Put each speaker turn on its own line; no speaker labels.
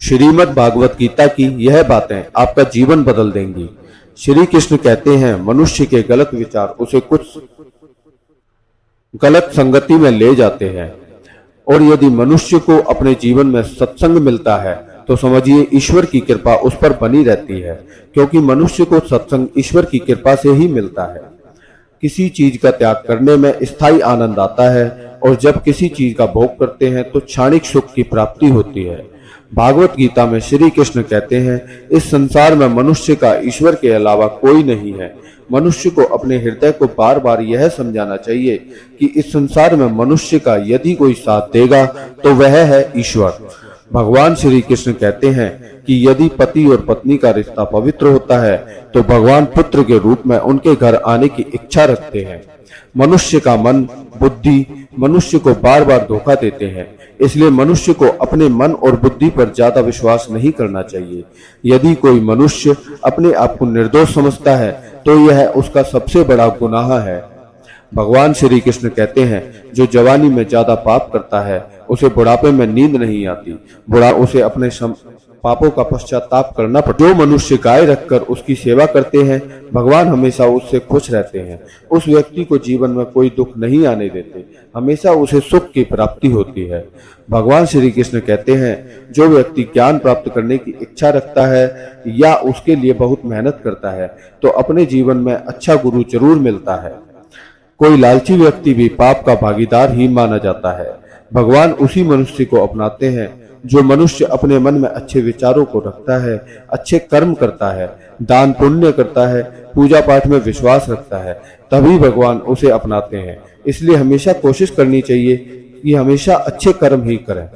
श्रीमद् भागवत गीता की यह बातें आपका जीवन बदल देंगी। श्री कृष्ण कहते हैं, मनुष्य के गलत विचार उसे कुछ गलत संगति में ले जाते हैं, और यदि मनुष्य को अपने जीवन में सत्संग मिलता है तो समझिए ईश्वर की कृपा उस पर बनी रहती है, क्योंकि मनुष्य को सत्संग ईश्वर की कृपा से ही मिलता है। किसी चीज का त्याग करने में स्थायी आनंद आता है, और जब किसी चीज का भोग करते हैं तो क्षणिक सुख की प्राप्ति होती है। भागवत गीता में श्री कृष्ण कहते हैं, इस संसार में मनुष्य का ईश्वर के अलावा कोई नहीं है। मनुष्य को अपने हृदय को बार बार यह समझाना चाहिए कि इस संसार में मनुष्य का यदि कोई साथ देगा तो वह है ईश्वर। भगवान श्री कृष्ण कहते हैं कि यदि पति और पत्नी का रिश्ता पवित्र होता है तो भगवान पुत्र के रूप में उनके घर आने की इच्छा रखते हैं। मनुष्य का मन, बुद्धि मनुष्य को बार बार धोखा देते हैं, इसलिए मनुष्य को अपने मन और बुद्धि पर ज्यादा विश्वास नहीं करना चाहिए। यदि कोई मनुष्य अपने आप को निर्दोष समझता है तो यह उसका सबसे बड़ा गुनाह है। भगवान श्री कृष्ण कहते हैं, जो जवानी में ज्यादा पाप करता है उसे बुढ़ापे में नींद नहीं आती, उसे अपने पापों का पश्चाताप करना पड़ता। जो मनुष्य गाय रखकर उसकी सेवा करते हैं, भगवान हमेशा उससे खुश रहते हैं। उस व्यक्ति को जीवन में कोई दुख नहीं आने देते, हमेशा उसे सुख की प्राप्ति होती है। भगवान श्री कृष्ण कहते हैं, जो व्यक्ति ज्ञान प्राप्त करने की इच्छा रखता है या उसके लिए बहुत मेहनत करता है तो अपने जीवन में अच्छा गुरु जरूर मिलता है। कोई लालची व्यक्ति भी पाप का भागीदार ही माना जाता है। भगवान उसी मनुष्य को अपनाते हैं जो मनुष्य अपने मन में अच्छे विचारों को रखता है, अच्छे कर्म करता है, दान पुण्य करता है, पूजा पाठ में विश्वास रखता है, तभी भगवान उसे अपनाते हैं। इसलिए हमेशा कोशिश करनी चाहिए कि हमेशा अच्छे कर्म ही करें।